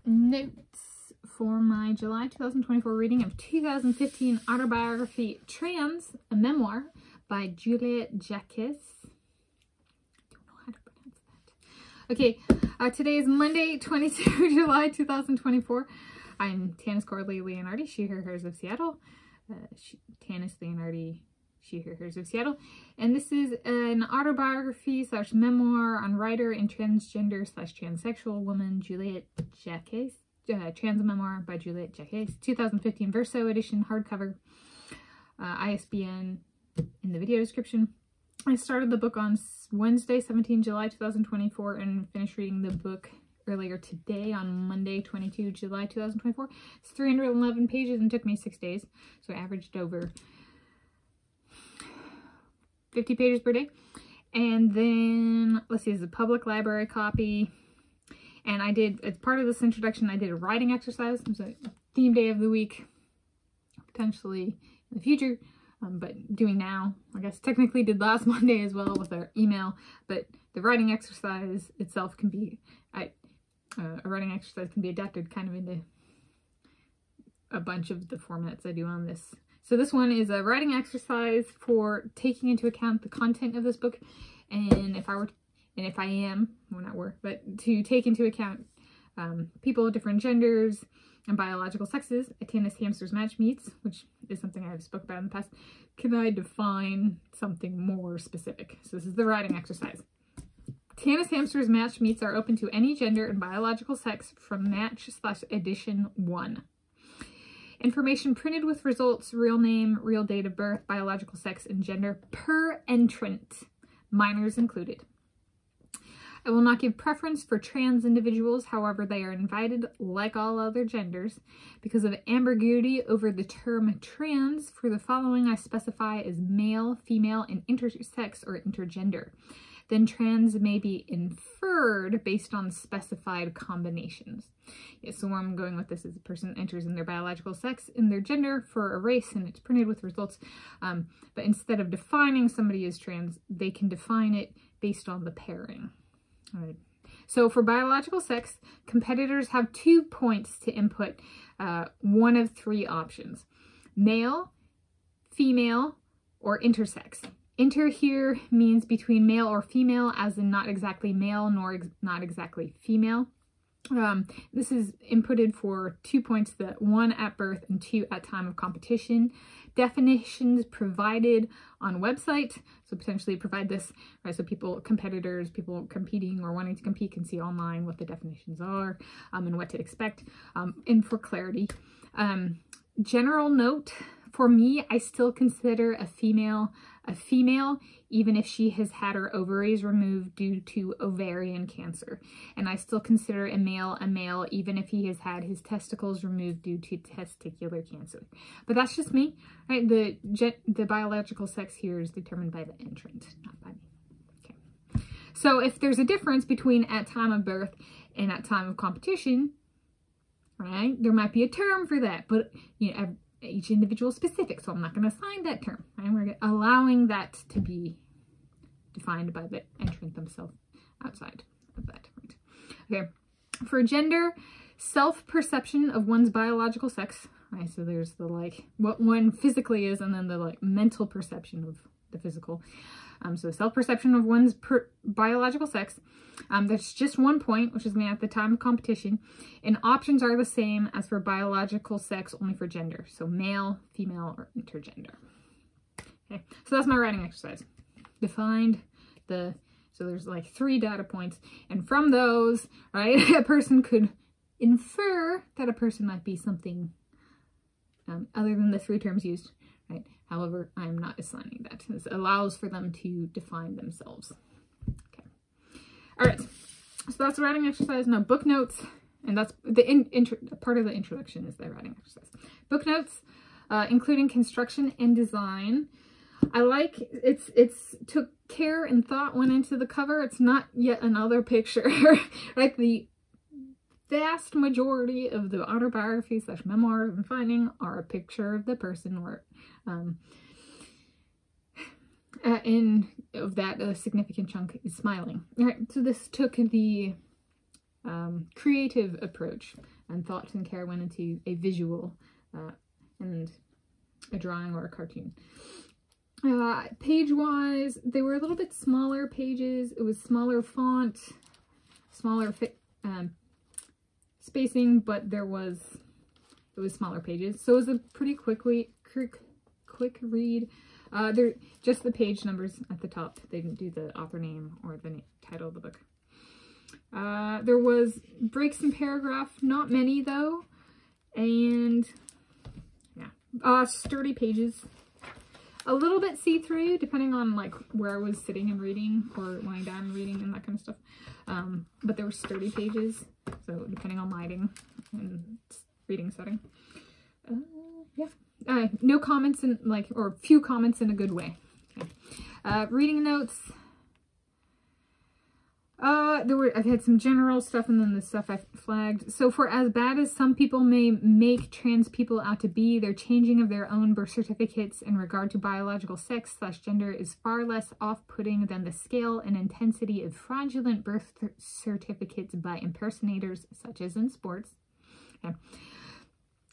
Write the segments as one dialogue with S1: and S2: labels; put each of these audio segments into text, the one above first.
S1: notes for my July 2024 reading of 2015 autobiography Trans, a Memoir by Juliet Jacques. I don't know how to pronounce that. Okay, today is Monday, 22 July 2024. I'm Tanis Coralee Leonhardi, she, her, hers of Seattle. Tanis Leonhardi, she, her, hers of Seattle. And this is an autobiography slash memoir on writer and transgender slash transsexual woman Juliet Jacques. Trans Memoir by Juliet Jacques. 2015 Verso edition, hardcover. ISBN in the video description. I started the book on Wednesday, 17 July 2024 and finished reading the book earlier today on Monday, 22 July 2024. It's 311 pages and took me 6 days. So I averaged over 50 pages per day. And then, let's see, it's a public library copy. And I did, as part of this introduction, I did a writing exercise. It was a theme day of the week, potentially in the future, but doing now. I guess technically did last Monday as well with our email, but the writing exercise itself can be, a writing exercise can be adapted kind of into a bunch of the formats I do on this. So this one is a writing exercise for taking into account the content of this book, and if I am, well not were, but to take into account people of different genders and biological sexes, a Tanis hamster's match meets, which is something I've spoke about in the past. Can I define something more specific? So this is the writing exercise. Tanis hamster's match meets are open to any gender and biological sex from match/edition 1. Information printed with results, real name, real date of birth, biological sex, and gender per entrant, minors included. I will not give preference for trans individuals, however they are invited like all other genders. Because of ambiguity over the term trans, for the following I specify as male, female, and intersex or intergender. Then trans may be inferred based on specified combinations. Yeah, so where I'm going with this is a person enters in their biological sex and their gender for a race, and it's printed with results. But instead of defining somebody as trans, they can define it based on the pairing. All right. So for biological sex, competitors have 2 points to input one of 3 options: male, female, or intersex. Inter here means between male or female, as in not exactly male nor not exactly female. This is inputted for 2 points, 1 at birth and 2 at time of competition. Definitions provided on website, so potentially provide this, right? So competitors, people competing or wanting to compete can see online what the definitions are and what to expect. And for clarity, general note, for me, I still consider a female, even if she has had her ovaries removed due to ovarian cancer. And I still consider a male, even if he has had his testicles removed due to testicular cancer. But that's just me, right? The biological sex here is determined by the entrant, not by me. Okay. So if there's a difference between at time of birth and at time of competition, right, there might be a term for that, but you know, each individual specific, so I'm not going to assign that term. Right? We're allowing that to be defined by the entrant themselves outside of that. Right? Okay, for gender, self-perception of one's biological sex. Right, so there's the what one physically is, and then the mental perception of the physical. So self-perception of one's biological sex. There's just 1 point, which is going to be at the time of competition. And options are the same as for biological sex, only for gender. So male, female, or intergender. Okay, so that's my writing exercise. Defined so there's 3 data points. And from those, right, a person could infer that a person might be something other than the 3 terms used, right? However, I'm not assigning that. This allows for them to define themselves. Okay. All right. So that's the writing exercise. Now, book notes, and that's the part of the introduction is the writing exercise. Book notes, including construction and design. I like it's took care and thought went into the cover. It's not yet another picture. Like the vast majority of the autobiographies / memoirs I'm finding are a picture of the person, or of that a significant chunk is smiling. All right, so this took the creative approach, and thought and care went into a visual and a drawing or a cartoon. Page-wise, they were a little bit smaller pages. It was smaller font, smaller spacing, but it was smaller pages. So it was a pretty quick read. Just the page numbers at the top. They didn't do the author name or the title of the book. There was breaks in paragraph, not many though, and yeah, sturdy pages. A little bit see-through, depending on like where I was sitting and reading or lying down and reading and that kind of stuff. But there were sturdy pages, so depending on lighting and reading setting. Yeah. No comments in or few comments in a good way. Okay. Reading notes. I've had some general stuff and then the stuff I flagged. So for as bad as some people may make trans people out to be, their changing of their own birth certificates in regard to biological sex/gender is far less off-putting than the scale and intensity of fraudulent birth certificates by impersonators, such as in sports. Okay.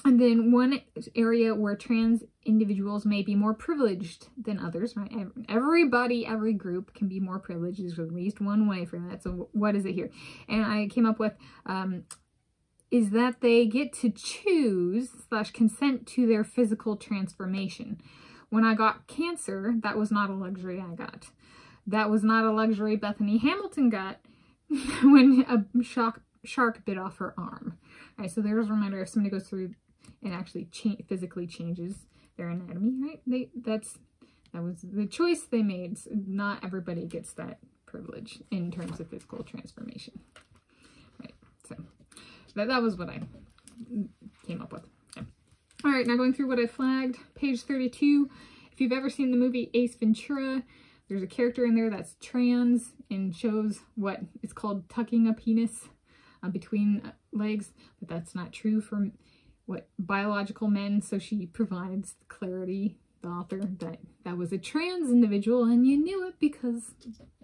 S1: And then one area where trans individuals may be more privileged than others, right? Everybody, every group can be more privileged. There's at least one way for that. So what is it here? And I came up with, is that they get to choose/consent to their physical transformation. When I got cancer, that was not a luxury I got. That was not a luxury Bethany Hamilton got when a shark bit off her arm. All right, so there's a reminder if somebody goes through and actually physically changes their anatomy, right? That was the choice they made. So not everybody gets that privilege in terms of physical transformation, right? So that was what I came up with. Okay. All right, now going through what I flagged. Page 32. If you've ever seen the movie Ace Ventura, there's a character in there that's trans and shows what is called tucking a penis between legs, but that's not true for what biological men. So she provides clarity, the author, that was a trans individual and you knew it because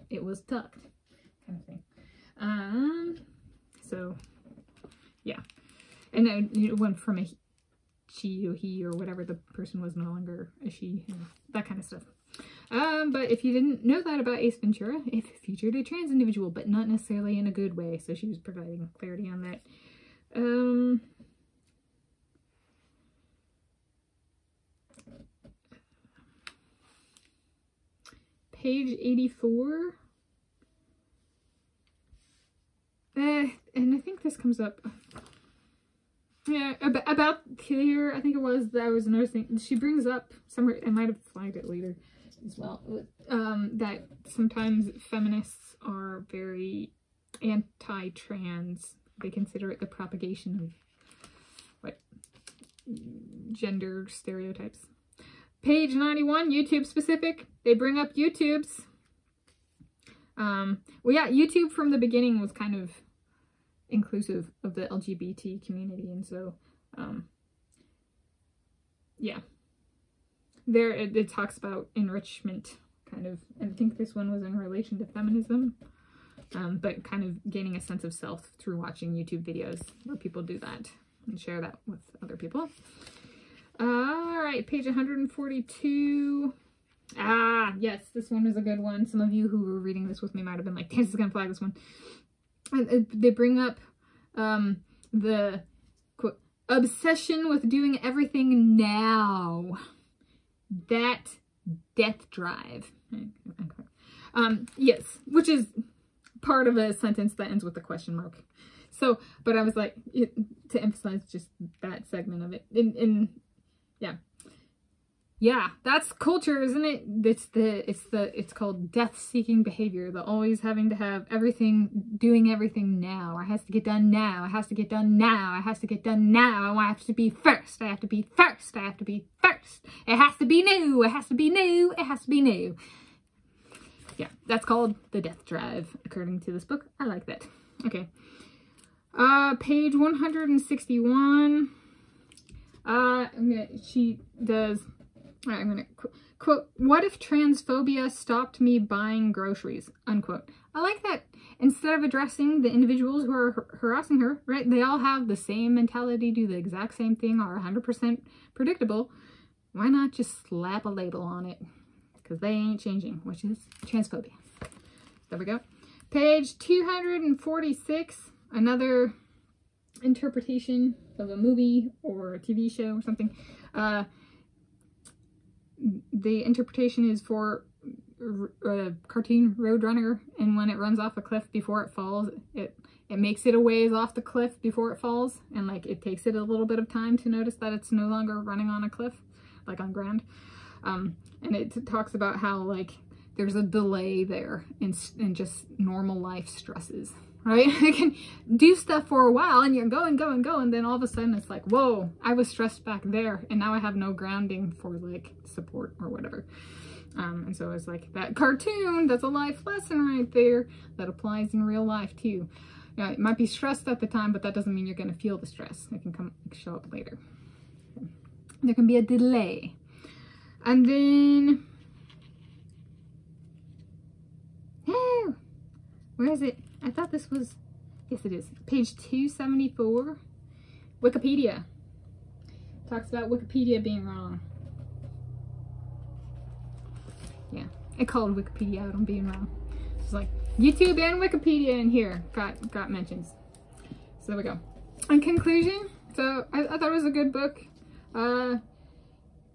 S1: it was tucked, kind of thing. So yeah, and then it went from a she to he or whatever the person was, no longer a she, that kind of stuff. But if you didn't know that about Ace Ventura, it featured a trans individual, but not necessarily in a good way. So she was providing clarity on that. Page 84. And I think this comes up. Yeah, about here, I think it was, that I was noticing, she brings up somewhere, I might have flagged it later as well, that sometimes feminists are very anti-trans. They consider it the propagation of gender stereotypes. Page 91, YouTube specific. They bring up YouTube's. Well, yeah, YouTube from the beginning was kind of inclusive of the LGBT community, and so, yeah. There, it talks about enrichment, kind of, and I think this one was in relation to feminism, but kind of gaining a sense of self through watching YouTube videos where people do that and share that with other people. All right, page 142. Ah, yes, this one is a good one. Some of you who were reading this with me might have been like, this is gonna flag this one. They bring up the quote, obsession with doing everything now. That death drive. Yes, which is part of a sentence that ends with a question mark. So, but I was like, to emphasize just that segment of it. Yeah, that's culture, isn't it? It's called death-seeking behavior. The always having to have everything, doing everything now. It has to get done now. It has to get done now. It has to get done now. I have to be first. I have to be first. I have to be first. It has to be new. It has to be new. It has to be new. Yeah, that's called the death drive, according to this book. I like that. Okay. Page 161. She does... I'm going to quote, what if transphobia stopped me buying groceries, unquote. I like that. instead of addressing the individuals who are harassing her, right? They all have the same mentality, do the exact same thing, are 100% predictable. Why not just slap a label on it? Because they ain't changing, which is transphobia. There we go. Page 246, another interpretation of a movie or a TV show or something. The interpretation is for a cartoon Roadrunner, and when it runs off a cliff before it falls, it makes it a ways off the cliff before it falls, and like it takes it a little bit of time to notice that it's no longer running on a cliff, like on ground. And it talks about how like there's a delay there in just normal life stresses, right? You can do stuff for a while and you're going, then all of a sudden it's like, whoa, I was stressed back there and now I have no grounding for like support or whatever. And so it's like that cartoon, that's a life lesson right there that applies in real life too. Yeah, it might be stressed at the time, but that doesn't mean you're going to feel the stress. It can show up later. There can be a delay. And then, oh, where is it? I thought this was, yes it is, page 274, Wikipedia. Talks about Wikipedia being wrong. Yeah, it called Wikipedia out on being wrong. It's like YouTube and Wikipedia in here got mentions. So there we go. In conclusion, so I thought it was a good book.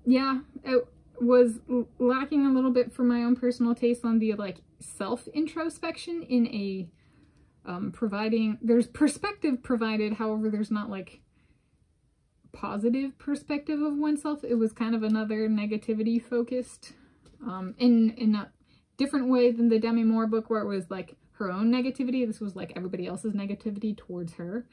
S1: Yeah, it was lacking a little bit for my own personal taste on the like self-introspection in a providing, there's perspective provided, however there's not like positive perspective of oneself. It was kind of another negativity focused in a different way than the Demi Moore book, where it was like her own negativity. This was like everybody else's negativity towards her.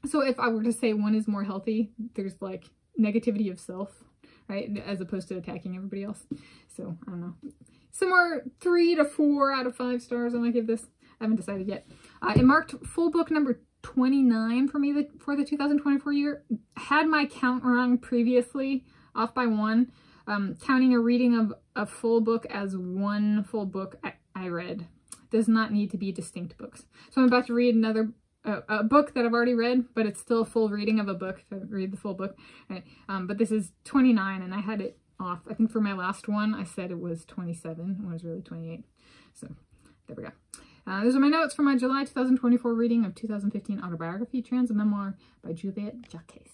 S1: So if I were to say one is more healthy, there's like negativity of self, right, as opposed to attacking everybody else. So I don't know, somewhere 3 to 4 out of 5 stars I might give this. I haven't decided yet. It marked full book number 29 for me for the 2024 year. Had my count wrong previously, off by 1. Counting a reading of a full book as one full book I read. Does not need to be distinct books. So I'm about to read another a book that I've already read, but it's still a full reading of a book if I read the full book. Right. But this is 29 and I had it off. I think for my last one I said it was 27 when it was really 28. So there we go. Those are my notes for my July 2024 reading of 2015 autobiography, Trans Memoir by Juliet Jacques.